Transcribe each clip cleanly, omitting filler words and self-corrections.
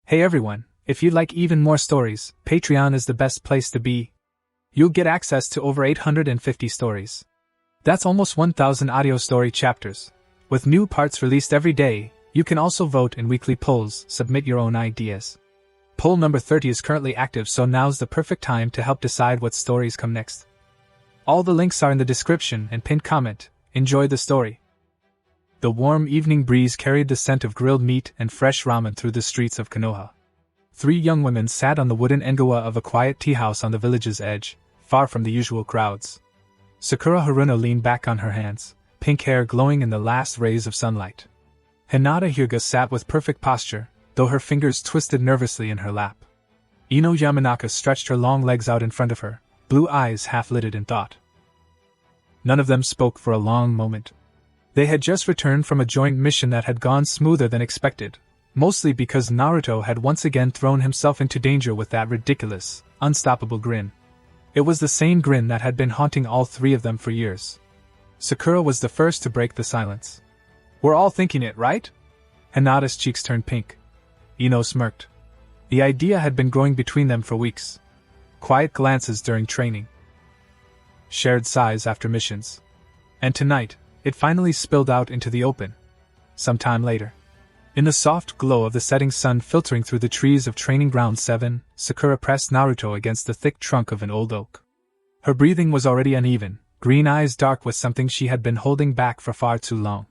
Hey everyone, if you'd like even more stories, Patreon is the best place to be. You'll get access to over 850 stories. That's almost 1,000 audio story chapters. With new parts released every day, you can also vote in weekly polls, submit your own ideas. Poll number 30 is currently active, so now's the perfect time to help decide what stories come next. All the links are in the description and pinned comment. Enjoy the story. The warm evening breeze carried the scent of grilled meat and fresh ramen through the streets of Konoha. 3 young women sat on the wooden engawa of a quiet tea house on the village's edge, far from the usual crowds. Sakura Haruno leaned back on her hands, pink hair glowing in the last rays of sunlight. Hinata Hyuga sat with perfect posture, though her fingers twisted nervously in her lap. Ino Yamanaka stretched her long legs out in front of her, blue eyes half-lidded in thought. None of them spoke for a long moment. They had just returned from a joint mission that had gone smoother than expected, mostly because Naruto had once again thrown himself into danger with that ridiculous, unstoppable grin. It was the same grin that had been haunting all 3 of them for years. Sakura was the first to break the silence. "We're all thinking it, right?" Hinata's cheeks turned pink. Ino smirked. The idea had been growing between them for weeks. Quiet glances during training. Shared sighs after missions. And tonight, it finally spilled out into the open. Some time later, in the soft glow of the setting sun filtering through the trees of Training Ground 7, Sakura pressed Naruto against the thick trunk of an old oak. Her breathing was already uneven, green eyes dark with something she had been holding back for far too long.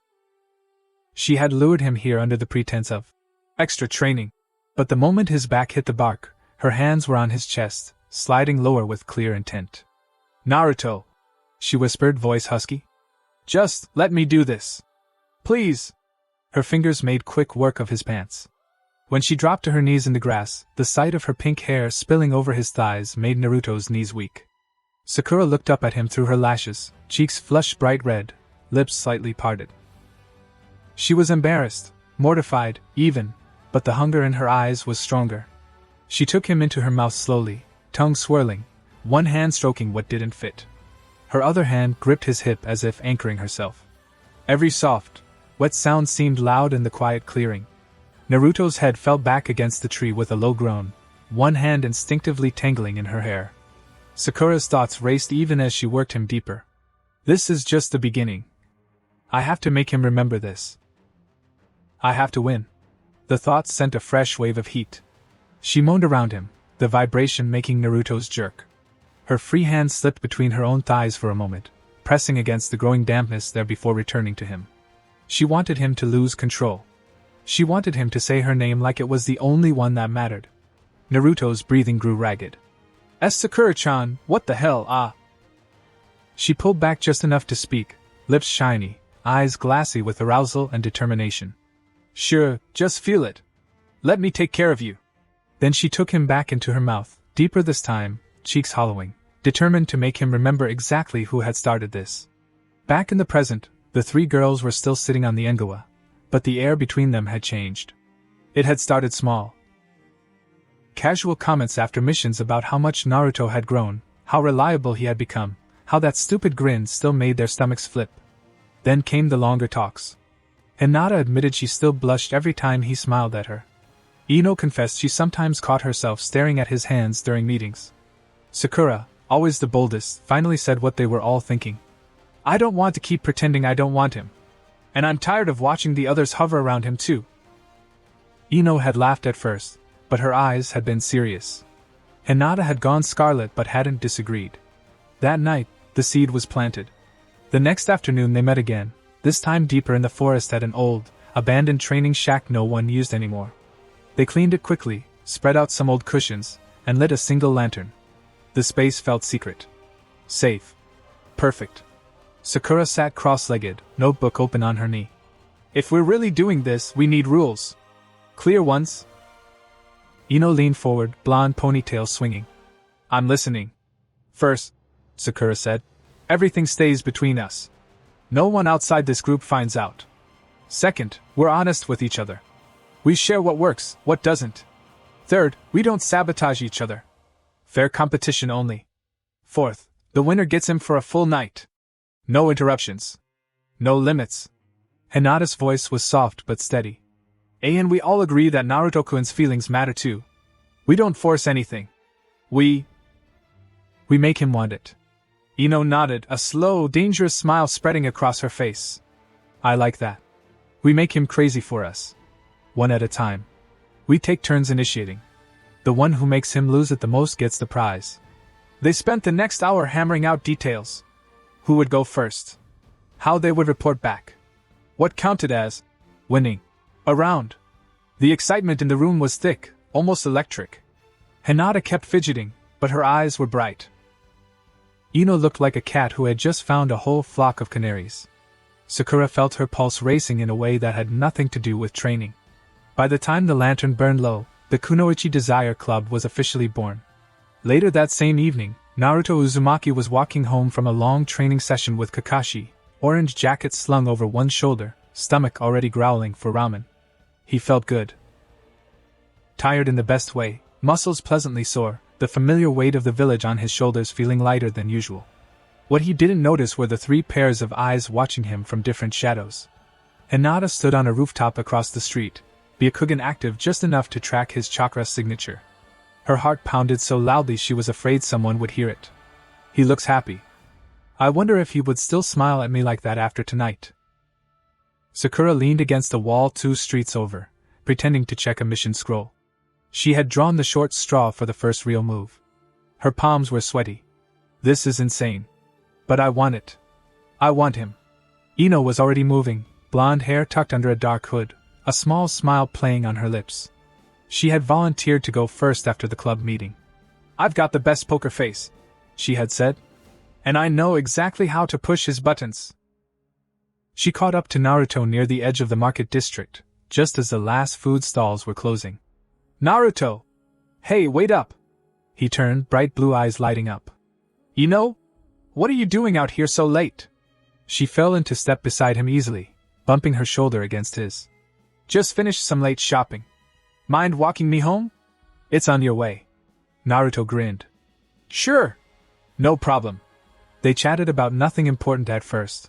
She had lured him here under the pretense of extra training. But the moment his back hit the bark, her hands were on his chest, sliding lower with clear intent. "Naruto," she whispered, voice husky. "Just let me do this. Please." Her fingers made quick work of his pants. When she dropped to her knees in the grass, the sight of her pink hair spilling over his thighs made Naruto's knees weak. Sakura looked up at him through her lashes, cheeks flushed bright red, lips slightly parted. She was embarrassed, mortified, even, but the hunger in her eyes was stronger. She took him into her mouth slowly, tongue swirling, one hand stroking what didn't fit. Her other hand gripped his hip as if anchoring herself. Every soft, wet sound seemed loud in the quiet clearing. Naruto's head fell back against the tree with a low groan, one hand instinctively tangling in her hair. Sakura's thoughts raced even as she worked him deeper. This is just the beginning. I have to make him remember this. I have to win. The thoughts sent a fresh wave of heat. She moaned around him, the vibration making Naruto's jerk. Her free hand slipped between her own thighs for a moment, pressing against the growing dampness there before returning to him. She wanted him to lose control. She wanted him to say her name like it was the only one that mattered. Naruto's breathing grew ragged. "Sakura-chan, what the hell, ah?" She pulled back just enough to speak, lips shiny, eyes glassy with arousal and determination. "Sure, just feel it. Let me take care of you." Then she took him back into her mouth, deeper this time, cheeks hollowing, determined to make him remember exactly who had started this. Back in the present, the 3 girls were still sitting on the engawa, but the air between them had changed. It had started small. Casual comments after missions about how much Naruto had grown, how reliable he had become, how that stupid grin still made their stomachs flip. Then came the longer talks. Hinata admitted she still blushed every time he smiled at her. Ino confessed she sometimes caught herself staring at his hands during meetings. Sakura, always the boldest, finally said what they were all thinking. "I don't want to keep pretending I don't want him. And I'm tired of watching the others hover around him too." Ino had laughed at first, but her eyes had been serious. Hinata had gone scarlet but hadn't disagreed. That night, the seed was planted. The next afternoon they met again, this time deeper in the forest at an old, abandoned training shack no one used anymore. They cleaned it quickly, spread out some old cushions, and lit a single lantern. The space felt secret. Safe. Perfect. Sakura sat cross-legged, notebook open on her knee. "If we're really doing this, we need rules. Clear ones." Ino leaned forward, blonde ponytail swinging. "I'm listening. First," Sakura said, "everything stays between us. No one outside this group finds out. Second, we're honest with each other. We share what works, what doesn't. Third, we don't sabotage each other. Fair competition only. Fourth, the winner gets him for a full night. No interruptions. No limits." Hinata's voice was soft but steady. And we all agree that Naruto-kun's feelings matter too. We don't force anything. We make him want it. Ino nodded, a slow, dangerous smile spreading across her face. I like that. We make him crazy for us. One at a time. We take turns initiating. The one who makes him lose it the most gets the prize. They spent the next hour hammering out details. Who would go first? How they would report back. What counted as winning a round. The excitement in the room was thick, almost electric. Hinata kept fidgeting, but her eyes were bright. Ino looked like a cat who had just found a whole flock of canaries. Sakura felt her pulse racing in a way that had nothing to do with training. By the time the lantern burned low, the Kunoichi Desire Club was officially born. Later that same evening, Naruto Uzumaki was walking home from a long training session with Kakashi, orange jacket slung over one shoulder, stomach already growling for ramen. He felt good. Tired in the best way, muscles pleasantly sore, the familiar weight of the village on his shoulders feeling lighter than usual. What he didn't notice were the 3 pairs of eyes watching him from different shadows. Hinata stood on a rooftop across the street, Byakugan active just enough to track his chakra signature. Her heart pounded so loudly she was afraid someone would hear it. He looks happy. I wonder if he would still smile at me like that after tonight. Sakura leaned against the wall 2 streets over, pretending to check a mission scroll. She had drawn the short straw for the first real move. Her palms were sweaty. This is insane. But I want it. I want him. Ino was already moving, blonde hair tucked under a dark hood, a small smile playing on her lips. She had volunteered to go first after the club meeting. I've got the best poker face, she had said. And I know exactly how to push his buttons. She caught up to Naruto near the edge of the market district, just as the last food stalls were closing. Naruto! Hey, wait up! He turned, bright blue eyes lighting up. Ino? What are you doing out here so late? She fell into step beside him easily, bumping her shoulder against his. Just finished some late shopping. Mind walking me home? It's on your way. Naruto grinned. Sure. No problem. They chatted about nothing important at first.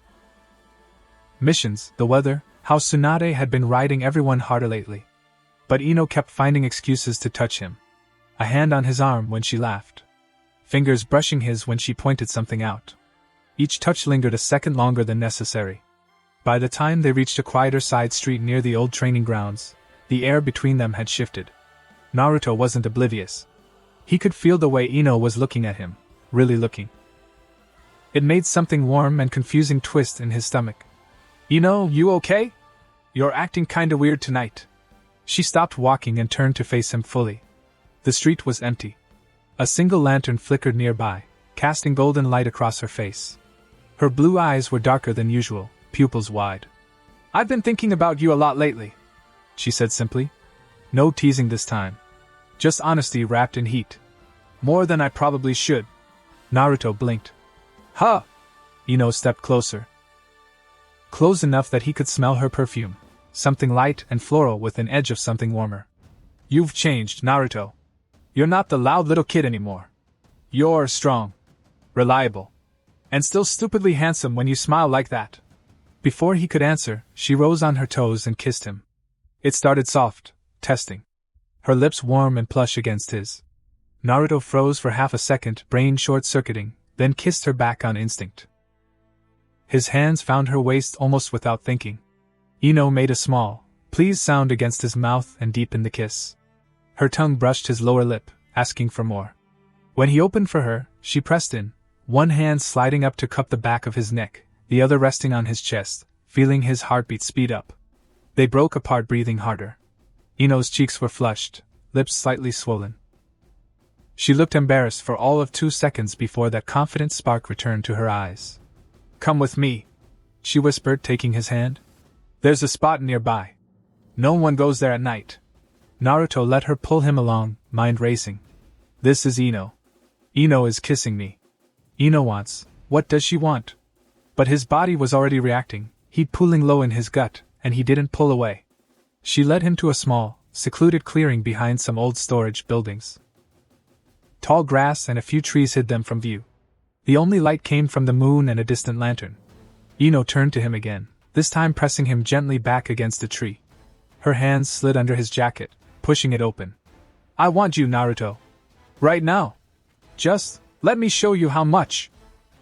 Missions, the weather, how Tsunade had been riding everyone harder lately. But Ino kept finding excuses to touch him. A hand on his arm when she laughed. Fingers brushing his when she pointed something out. Each touch lingered a second longer than necessary. By the time they reached a quieter side street near the old training grounds, the air between them had shifted. Naruto wasn't oblivious. He could feel the way Ino was looking at him, really looking. It made something warm and confusing twist in his stomach. Ino, you okay? You're acting kinda weird tonight. She stopped walking and turned to face him fully. The street was empty. A single lantern flickered nearby, casting golden light across her face. Her blue eyes were darker than usual, pupils wide. I've been thinking about you a lot lately, she said simply. No teasing this time. Just honesty wrapped in heat. More than I probably should. Naruto blinked. Huh! Ino stepped closer. Close enough that he could smell her perfume, something light and floral with an edge of something warmer. You've changed, Naruto. You're not the loud little kid anymore. You're strong, reliable, and still stupidly handsome when you smile like that. Before he could answer, she rose on her toes and kissed him. It started soft, testing. Her lips warm and plush against his. Naruto froze for half a second, brain short-circuiting, then kissed her back on instinct. His hands found her waist almost without thinking. Ino made a small, please sound against his mouth and deepened the kiss. Her tongue brushed his lower lip, asking for more. When he opened for her, she pressed in, one hand sliding up to cup the back of his neck, the other resting on his chest, feeling his heartbeat speed up. They broke apart, breathing harder. Ino's cheeks were flushed, lips slightly swollen. She looked embarrassed for all of 2 seconds before that confident spark returned to her eyes. Come with me, she whispered, taking his hand. There's a spot nearby. No one goes there at night. Naruto let her pull him along, mind racing. This is Ino. Ino is kissing me. Ino wants, what does she want? But his body was already reacting, heat pooling low in his gut, and he didn't pull away. She led him to a small, secluded clearing behind some old storage buildings. Tall grass and a few trees hid them from view. The only light came from the moon and a distant lantern. Ino turned to him again, this time pressing him gently back against a tree. Her hands slid under his jacket, pushing it open. I want you, Naruto. Right now. Just, let me show you how much.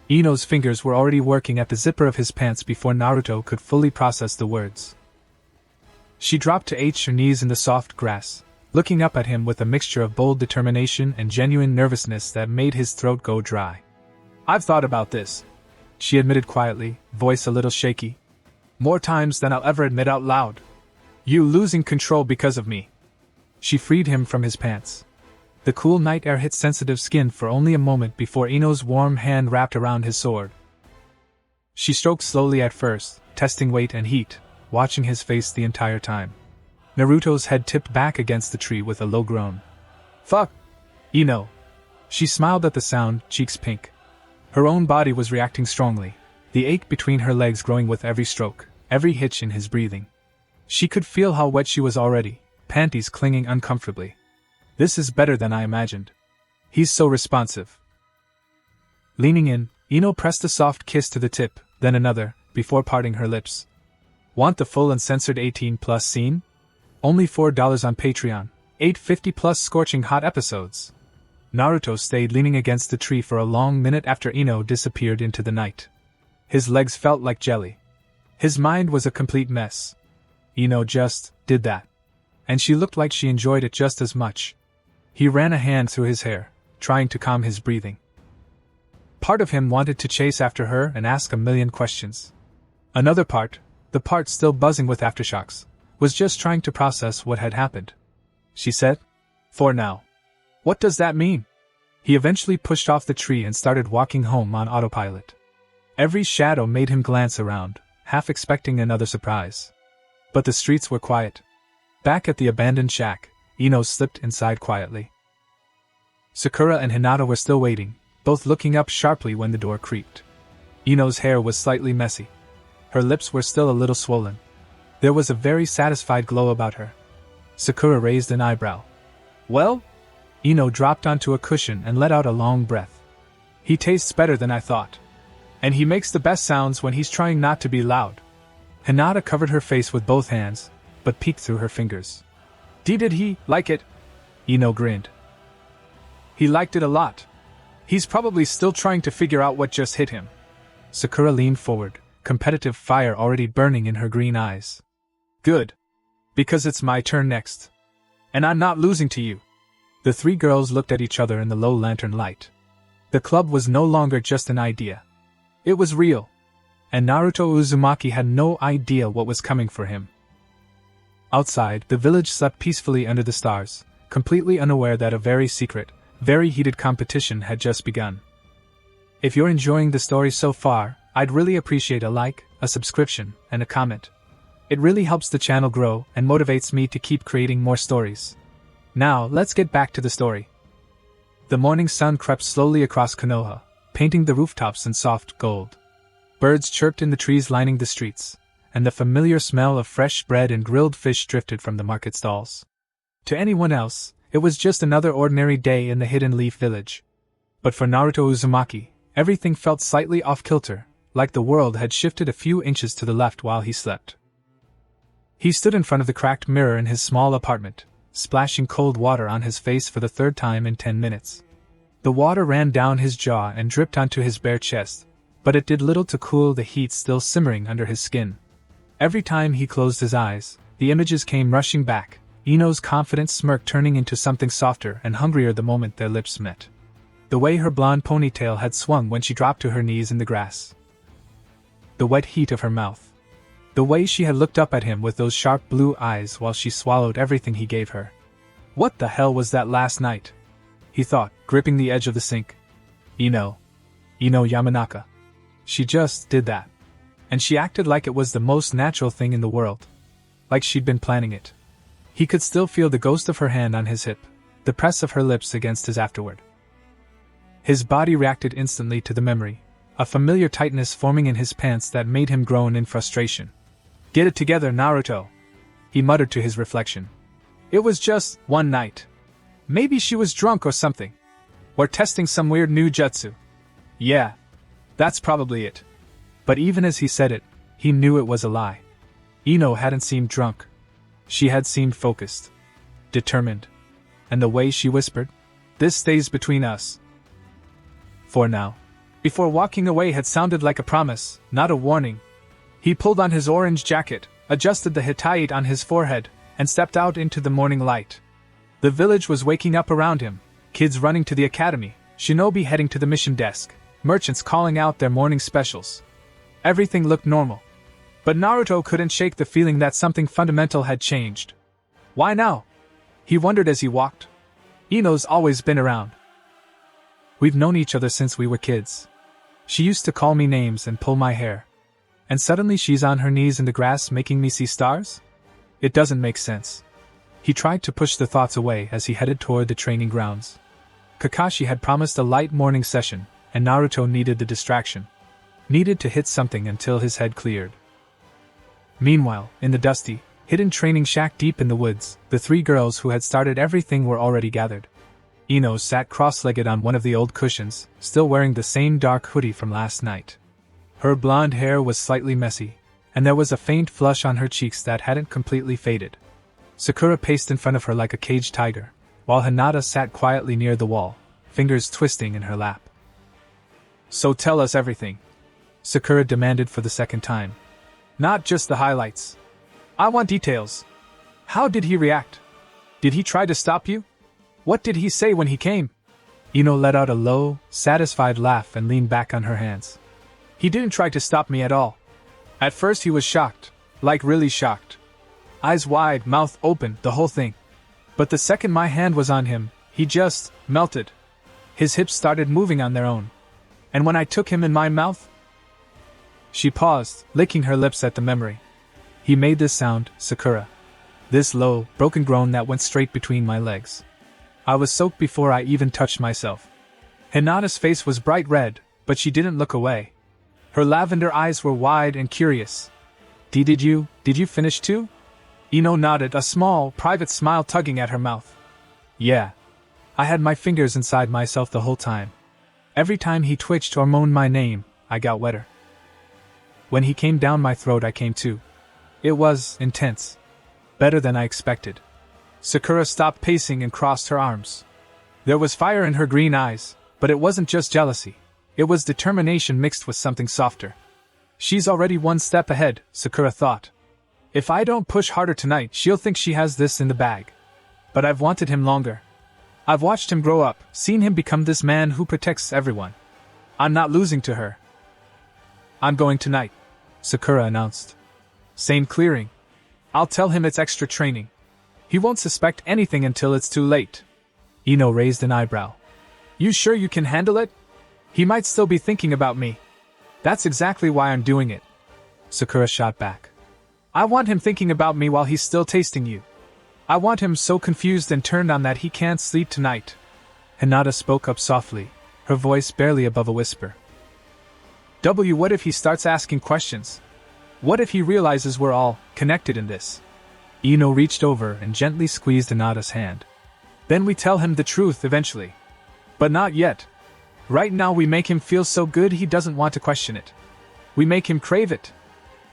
Ino's fingers were already working at the zipper of his pants before Naruto could fully process the words. She dropped to her knees in the soft grass, looking up at him with a mixture of bold determination and genuine nervousness that made his throat go dry. I've thought about this, she admitted quietly, voice a little shaky. More times than I'll ever admit out loud. You losing control because of me. She freed him from his pants. The cool night air hit sensitive skin for only a moment before Ino's warm hand wrapped around his sword. She stroked slowly at first, testing weight and heat, watching his face the entire time. Naruto's head tipped back against the tree with a low groan. Fuck! Ino! She smiled at the sound, cheeks pink. Her own body was reacting strongly, the ache between her legs growing with every stroke, every hitch in his breathing. She could feel how wet she was already, panties clinging uncomfortably. This is better than I imagined. He's so responsive. Leaning in, Ino pressed a soft kiss to the tip, then another, before parting her lips. Want the full uncensored 18+ scene? Only $4 on Patreon, 850+ scorching hot episodes. Naruto stayed leaning against the tree for a long minute after Ino disappeared into the night. His legs felt like jelly. His mind was a complete mess. Ino just did that. And she looked like she enjoyed it just as much. He ran a hand through his hair, trying to calm his breathing. Part of him wanted to chase after her and ask a million questions. Another part, the part still buzzing with aftershocks, was just trying to process what had happened. She said, "For now." What does that mean? He eventually pushed off the tree and started walking home on autopilot. Every shadow made him glance around, half expecting another surprise. But the streets were quiet. Back at the abandoned shack, Ino slipped inside quietly. Sakura and Hinata were still waiting, both looking up sharply when the door creaked. Ino's hair was slightly messy. Her lips were still a little swollen. There was a very satisfied glow about her. Sakura raised an eyebrow. Well? Ino dropped onto a cushion and let out a long breath. He tastes better than I thought. And he makes the best sounds when he's trying not to be loud. Hinata covered her face with both hands, but peeked through her fingers. Did he like it? Ino grinned. He liked it a lot. He's probably still trying to figure out what just hit him. Sakura leaned forward, competitive fire already burning in her green eyes. Good. Because it's my turn next. And I'm not losing to you. The three girls looked at each other in the low lantern light. The club was no longer just an idea. It was real. And Naruto Uzumaki had no idea what was coming for him. Outside, the village slept peacefully under the stars, completely unaware that a very secret, very heated competition had just begun. If you're enjoying the story so far, I'd really appreciate a like, a subscription, and a comment. It really helps the channel grow and motivates me to keep creating more stories. Now, let's get back to the story. The morning sun crept slowly across Konoha, painting the rooftops in soft gold. Birds chirped in the trees lining the streets, and the familiar smell of fresh bread and grilled fish drifted from the market stalls. To anyone else, it was just another ordinary day in the Hidden Leaf Village. But for Naruto Uzumaki, everything felt slightly off-kilter, like the world had shifted a few inches to the left while he slept. He stood in front of the cracked mirror in his small apartment, splashing cold water on his face for the third time in 10 minutes. The water ran down his jaw and dripped onto his bare chest, but it did little to cool the heat still simmering under his skin. Every time he closed his eyes, the images came rushing back, Ino's confident smirk turning into something softer and hungrier the moment their lips met. The way her blonde ponytail had swung when she dropped to her knees in the grass. The wet heat of her mouth. The way she had looked up at him with those sharp blue eyes while she swallowed everything he gave her. What the hell was that last night? He thought, gripping the edge of the sink. Ino Yamanaka. She just did that. And she acted like it was the most natural thing in the world. Like she'd been planning it. He could still feel the ghost of her hand on his hip, the press of her lips against his afterward. His body reacted instantly to the memory, a familiar tightness forming in his pants that made him groan in frustration. Get it together, Naruto, he muttered to his reflection. It was just one night. Maybe she was drunk or something. Or testing some weird new jutsu. Yeah, that's probably it. But even as he said it, he knew it was a lie. Ino hadn't seemed drunk. She had seemed focused, determined. And the way she whispered, "This stays between us. For now." Before walking away had sounded like a promise, not a warning. He pulled on his orange jacket, adjusted the hitate on his forehead, and stepped out into the morning light. The village was waking up around him, kids running to the academy, shinobi heading to the mission desk, merchants calling out their morning specials. Everything looked normal. But Naruto couldn't shake the feeling that something fundamental had changed. Why now? He wondered as he walked. Ino's always been around. We've known each other since we were kids. She used to call me names and pull my hair. And suddenly she's on her knees in the grass making me see stars? It doesn't make sense. He tried to push the thoughts away as he headed toward the training grounds. Kakashi had promised a light morning session, and Naruto needed the distraction. Needed to hit something until his head cleared. Meanwhile, in the dusty, hidden training shack deep in the woods, the three girls who had started everything were already gathered. Ino sat cross-legged on one of the old cushions, still wearing the same dark hoodie from last night. Her blonde hair was slightly messy, and there was a faint flush on her cheeks that hadn't completely faded. Sakura paced in front of her like a caged tiger, while Hinata sat quietly near the wall, fingers twisting in her lap. "So tell us everything," Sakura demanded for the second time. "Not just the highlights. I want details. How did he react? Did he try to stop you? What did he say when he came?" Ino let out a low, satisfied laugh and leaned back on her hands. "He didn't try to stop me at all. At first he was shocked, like really shocked. Eyes wide, mouth open, the whole thing. But the second my hand was on him, he just melted. His hips started moving on their own. And when I took him in my mouth..." She paused, licking her lips at the memory. "He made this sound, Sakura. This low, broken groan that went straight between my legs. I was soaked before I even touched myself." Hinata's face was bright red, but she didn't look away. Her lavender eyes were wide and curious. Did you finish too?" Ino nodded, a small, private smile tugging at her mouth. "Yeah. I had my fingers inside myself the whole time. Every time he twitched or moaned my name, I got wetter. When he came down my throat, I came too. It was intense. Better than I expected." Sakura stopped pacing and crossed her arms. There was fire in her green eyes, but it wasn't just jealousy. It was determination mixed with something softer. She's already one step ahead, Sakura thought. If I don't push harder tonight, she'll think she has this in the bag. But I've wanted him longer. I've watched him grow up, seen him become this man who protects everyone. I'm not losing to her. "I'm going tonight," Sakura announced. "Same clearing. I'll tell him it's extra training. He won't suspect anything until it's too late." Ino raised an eyebrow. "You sure you can handle it? He might still be thinking about me." "That's exactly why I'm doing it," Sakura shot back. "I want him thinking about me while he's still tasting you. I want him so confused and turned on that he can't sleep tonight." Hinata spoke up softly, her voice barely above a whisper. What if he starts asking questions? What if he realizes we're all connected in this?" Ino reached over and gently squeezed Hinata's hand. "Then we tell him the truth eventually. But not yet. Right now we make him feel so good he doesn't want to question it. We make him crave it."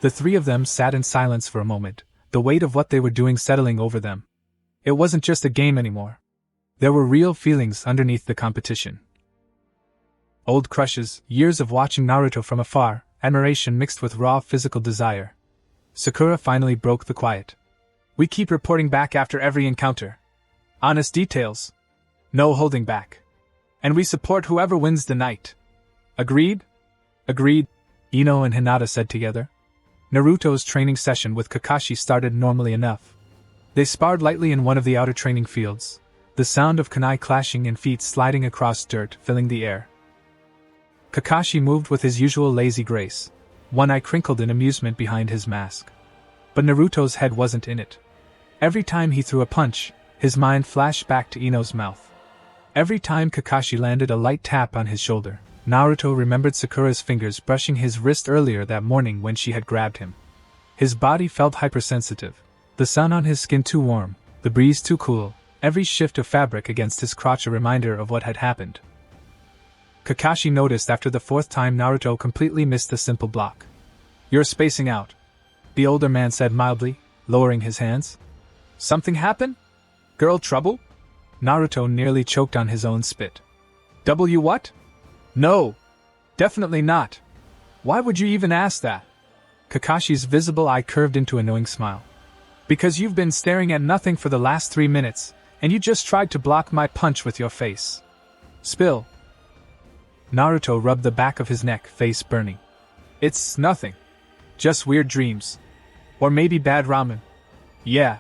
The three of them sat in silence for a moment, the weight of what they were doing settling over them. It wasn't just a game anymore. There were real feelings underneath the competition. Old crushes, years of watching Naruto from afar, admiration mixed with raw physical desire. Sakura finally broke the quiet. "We keep reporting back after every encounter. Honest details. No holding back. And we support whoever wins the night. Agreed?" "Agreed," Ino and Hinata said together. Naruto's training session with Kakashi started normally enough. They sparred lightly in one of the outer training fields, the sound of kunai clashing and feet sliding across dirt filling the air. Kakashi moved with his usual lazy grace, one eye crinkled in amusement behind his mask. But Naruto's head wasn't in it. Every time he threw a punch, his mind flashed back to Ino's mouth. Every time Kakashi landed a light tap on his shoulder, Naruto remembered Sakura's fingers brushing his wrist earlier that morning when she had grabbed him. His body felt hypersensitive, the sun on his skin too warm, the breeze too cool, every shift of fabric against his crotch a reminder of what had happened. Kakashi noticed after the fourth time Naruto completely missed the simple block. "You're spacing out," the older man said mildly, lowering his hands. Something happened? Girl trouble? Naruto nearly choked on his own spit. What? No. Definitely not. Why would you even ask that? Kakashi's visible eye curved into a knowing smile. Because you've been staring at nothing for the last 3 minutes, and you just tried to block my punch with your face. Spill. Naruto rubbed the back of his neck, face burning. It's nothing. Just weird dreams. Or maybe bad ramen. Yeah.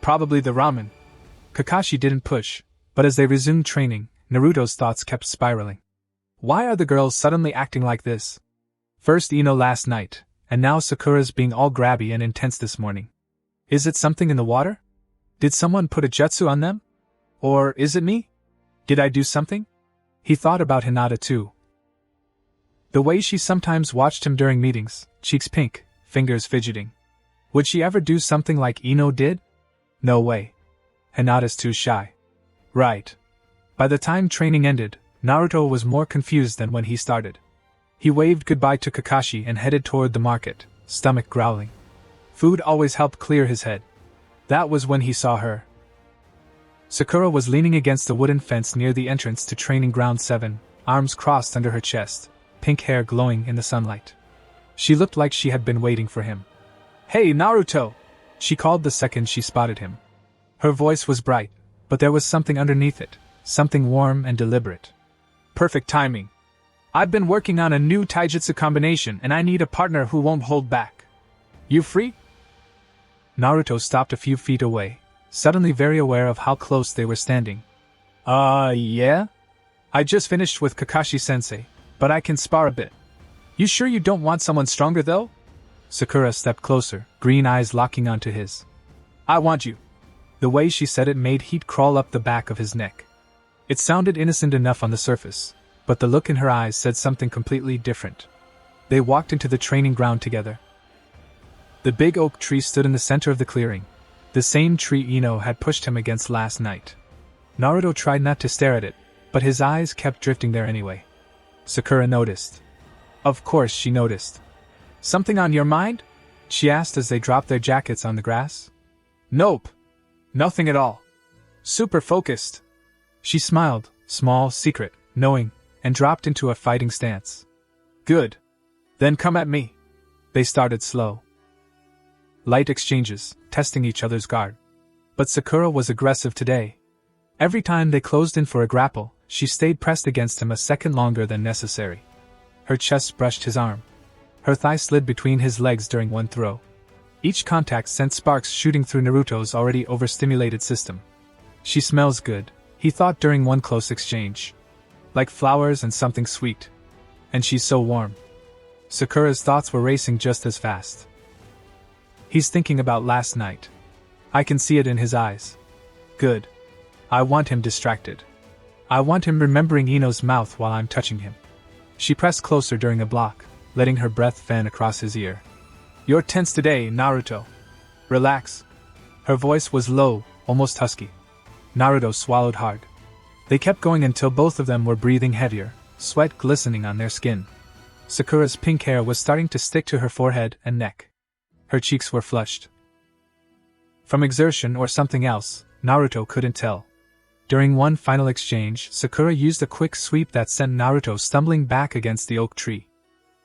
Probably the ramen. Kakashi didn't push, but as they resumed training, Naruto's thoughts kept spiraling. Why are the girls suddenly acting like this? First Ino last night, and now Sakura's being all grabby and intense this morning. Is it something in the water? Did someone put a jutsu on them? Or is it me? Did I do something? He thought about Hinata too. The way she sometimes watched him during meetings, cheeks pink, fingers fidgeting. Would she ever do something like Ino did? No way. Hinata's too shy. Right. By the time training ended, Naruto was more confused than when he started. He waved goodbye to Kakashi and headed toward the market, stomach growling. Food always helped clear his head. That was when he saw her. Sakura was leaning against the wooden fence near the entrance to Training Ground 7, arms crossed under her chest, pink hair glowing in the sunlight. She looked like she had been waiting for him. Hey, Naruto! She called the second she spotted him. Her voice was bright, but there was something underneath it, something warm and deliberate. Perfect timing. I've been working on a new taijutsu combination and I need a partner who won't hold back. You free? Naruto stopped a few feet away, suddenly very aware of how close they were standing. Yeah? I just finished with Kakashi-sensei, but I can spar a bit. You sure you don't want someone stronger though? Sakura stepped closer, green eyes locking onto his. I want you. The way she said it made heat crawl up the back of his neck. It sounded innocent enough on the surface, but the look in her eyes said something completely different. They walked into the training ground together. The big oak tree stood in the center of the clearing, the same tree Ino had pushed him against last night. Naruto tried not to stare at it, but his eyes kept drifting there anyway. Sakura noticed. Of course she noticed. Something on your mind? She asked as they dropped their jackets on the grass. Nope. Nothing at all. Super focused. She smiled, small, secret, knowing, and dropped into a fighting stance. Good. Then come at me. They started slow. Light exchanges, testing each other's guard. But Sakura was aggressive today. Every time they closed in for a grapple, she stayed pressed against him a second longer than necessary. Her chest brushed his arm. Her thigh slid between his legs during one throw. Each contact sent sparks shooting through Naruto's already overstimulated system. She smells good, he thought during one close exchange. Like flowers and something sweet. And she's so warm. Sakura's thoughts were racing just as fast. He's thinking about last night. I can see it in his eyes. Good. I want him distracted. I want him remembering Ino's mouth while I'm touching him. She pressed closer during a block, letting her breath fan across his ear. You're tense today, Naruto. Relax. Her voice was low, almost husky. Naruto swallowed hard. They kept going until both of them were breathing heavier, sweat glistening on their skin. Sakura's pink hair was starting to stick to her forehead and neck. Her cheeks were flushed. From exertion or something else, Naruto couldn't tell. During one final exchange, Sakura used a quick sweep that sent Naruto stumbling back against the oak tree.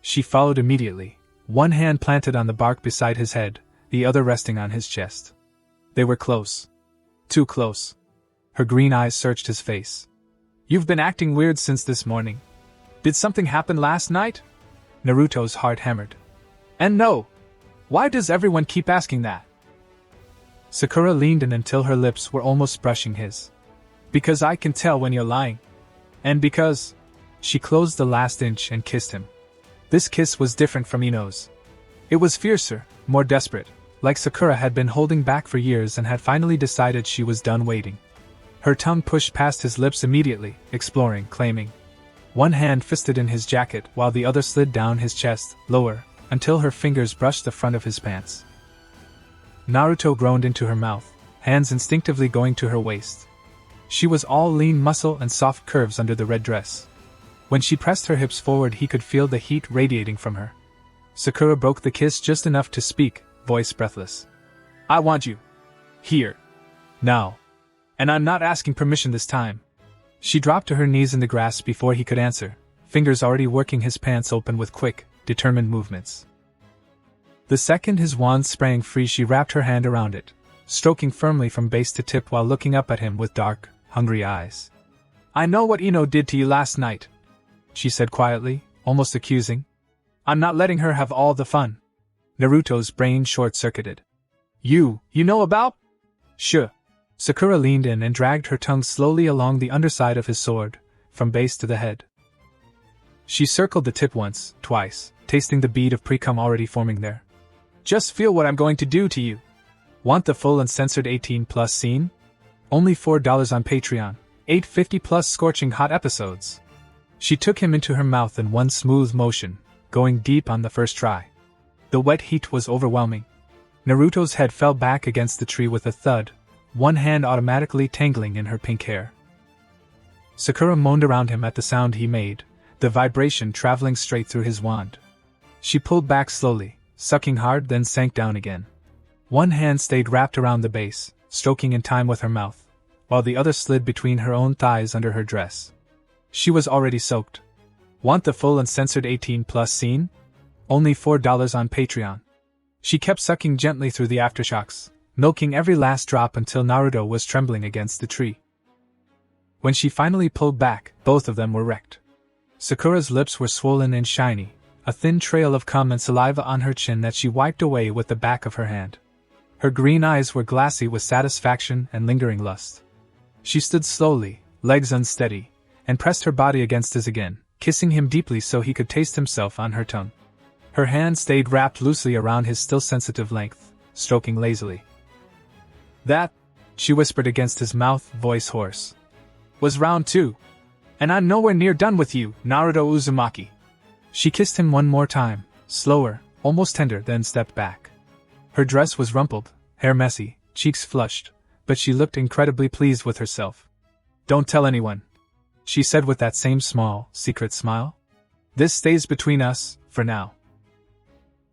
She followed immediately, one hand planted on the bark beside his head, the other resting on his chest. They were close. Too close. Her green eyes searched his face. You've been acting weird since this morning. Did something happen last night? Naruto's heart hammered. And no! Why does everyone keep asking that? Sakura leaned in until her lips were almost brushing his. Because I can tell when you're lying. And because... She closed the last inch and kissed him. This kiss was different from Ino's. It was fiercer, more desperate, like Sakura had been holding back for years and had finally decided she was done waiting. Her tongue pushed past his lips immediately, exploring, claiming. One hand fisted in his jacket while the other slid down his chest, lower, until her fingers brushed the front of his pants. Naruto groaned into her mouth, hands instinctively going to her waist. She was all lean muscle and soft curves under the red dress. When she pressed her hips forward, he could feel the heat radiating from her. Sakura broke the kiss just enough to speak, voice breathless. I want you. Here. Now. And I'm not asking permission this time. She dropped to her knees in the grass before he could answer, fingers already working his pants open with quick, determined movements. The second his wand sprang free, she wrapped her hand around it, stroking firmly from base to tip while looking up at him with dark, hungry eyes. I know what Ino did to you last night, she said quietly, almost accusing. I'm not letting her have all the fun. Naruto's brain short-circuited. You know about? Sure. Sakura leaned in and dragged her tongue slowly along the underside of his sword, from base to the head. She circled the tip once, twice, tasting the bead of pre-cum already forming there. Just feel what I'm going to do to you. Want the full uncensored 18+ scene? Only $4 on Patreon, $8.50+ scorching hot episodes. She took him into her mouth in one smooth motion, going deep on the first try. The wet heat was overwhelming. Naruto's head fell back against the tree with a thud, one hand automatically tangling in her pink hair. Sakura moaned around him at the sound he made, the vibration traveling straight through his wand. She pulled back slowly, sucking hard, then sank down again. One hand stayed wrapped around the base, stroking in time with her mouth, while the other slid between her own thighs under her dress. She was already soaked. Want the full uncensored 18+ scene? Only $4 on Patreon. She kept sucking gently through the aftershocks, milking every last drop until Naruto was trembling against the tree. When she finally pulled back, both of them were wrecked. Sakura's lips were swollen and shiny, a thin trail of cum and saliva on her chin that she wiped away with the back of her hand. Her green eyes were glassy with satisfaction and lingering lust. She stood slowly, legs unsteady, and pressed her body against his again, kissing him deeply so he could taste himself on her tongue. Her hand stayed wrapped loosely around his still sensitive length, stroking lazily. That, she whispered against his mouth, voice hoarse, was round 2. And I'm nowhere near done with you, Naruto Uzumaki. She kissed him one more time, slower, almost tender, then stepped back. Her dress was rumpled, hair messy, cheeks flushed, but she looked incredibly pleased with herself. Don't tell anyone, she said with that same small, secret smile. This stays between us, for now.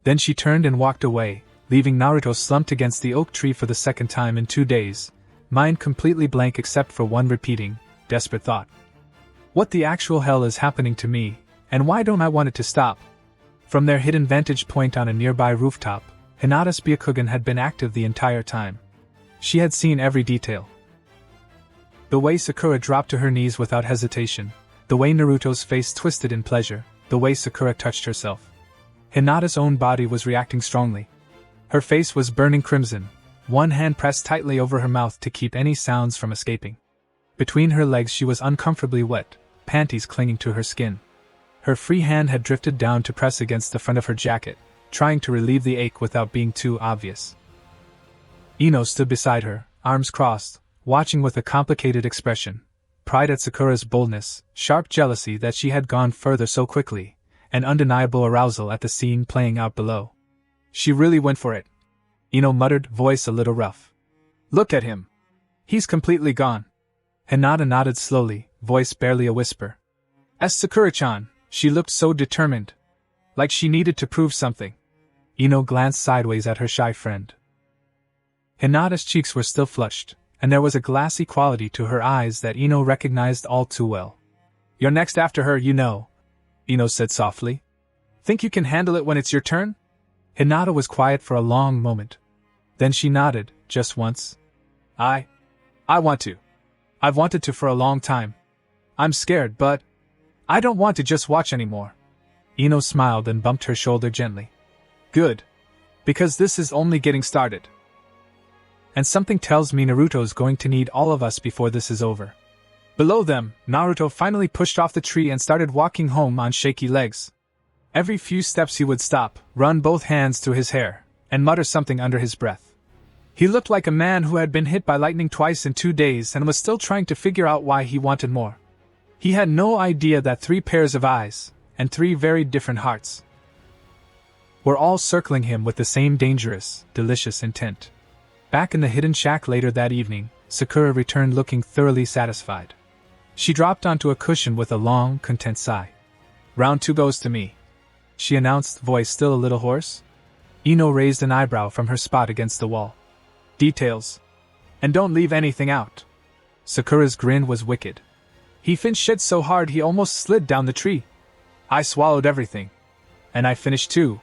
Then she turned and walked away, leaving Naruto slumped against the oak tree for the second time in 2 days, mind completely blank except for one repeating, desperate thought. What the actual hell is happening to me, and why don't I want it to stop? From their hidden vantage point on a nearby rooftop, Hinata's Byakugan had been active the entire time. She had seen every detail. The way Sakura dropped to her knees without hesitation, the way Naruto's face twisted in pleasure, the way Sakura touched herself. Hinata's own body was reacting strongly. Her face was burning crimson, one hand pressed tightly over her mouth to keep any sounds from escaping. Between her legs she was uncomfortably wet, panties clinging to her skin. Her free hand had drifted down to press against the front of her jacket, trying to relieve the ache without being too obvious. Ino stood beside her, arms crossed, watching with a complicated expression, pride at Sakura's boldness, sharp jealousy that she had gone further so quickly, and undeniable arousal at the scene playing out below. She really went for it, Ino muttered, voice a little rough. Look at him. He's completely gone. Hinata nodded slowly, voice barely a whisper. As Sakura-chan, she looked so determined. Like she needed to prove something. Ino glanced sideways at her shy friend. Hinata's cheeks were still flushed, and there was a glassy quality to her eyes that Ino recognized all too well. You're next after her, you know, Ino said softly. Think you can handle it when it's your turn? Hinata was quiet for a long moment. Then she nodded, just once. I want to. I've wanted to for a long time. I'm scared, but I don't want to just watch anymore. Ino smiled and bumped her shoulder gently. Good. Because this is only getting started. And something tells me Naruto's going to need all of us before this is over. Below them, Naruto finally pushed off the tree and started walking home on shaky legs. Every few steps he would stop, run both hands through his hair, and mutter something under his breath. He looked like a man who had been hit by lightning twice in 2 days and was still trying to figure out why he wanted more. He had no idea that 3 pairs of eyes, and 3 very different hearts, were all circling him with the same dangerous, delicious intent. Back in the hidden shack later that evening, Sakura returned looking thoroughly satisfied. She dropped onto a cushion with a long, content sigh. Round 2 goes to me, she announced, voice still a little hoarse. Ino raised an eyebrow from her spot against the wall. Details. And don't leave anything out. Sakura's grin was wicked. He finished so hard he almost slid down the tree. I swallowed everything. And I finished too.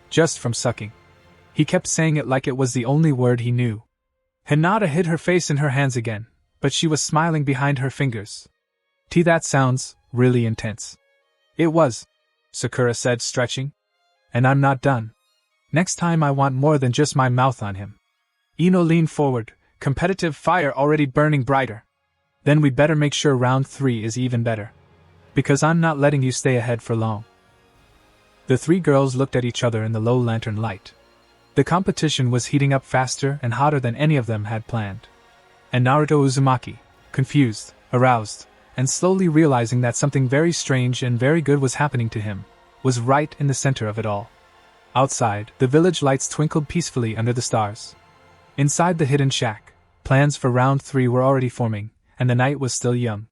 Just from sucking. He kept saying it like it was the only word he knew. Hinata hid her face in her hands again, but she was smiling behind her fingers. That sounds really intense. It was, Sakura said, stretching. And I'm not done. Next time I want more than just my mouth on him. Ino leaned forward, competitive fire already burning brighter. Then we better make sure round 3 is even better. Because I'm not letting you stay ahead for long. The 3 girls looked at each other in the low lantern light. The competition was heating up faster and hotter than any of them had planned. And Naruto Uzumaki, confused, aroused, and slowly realizing that something very strange and very good was happening to him, was right in the center of it all. Outside, the village lights twinkled peacefully under the stars. Inside the hidden shack, plans for round 3 were already forming, and the night was still young.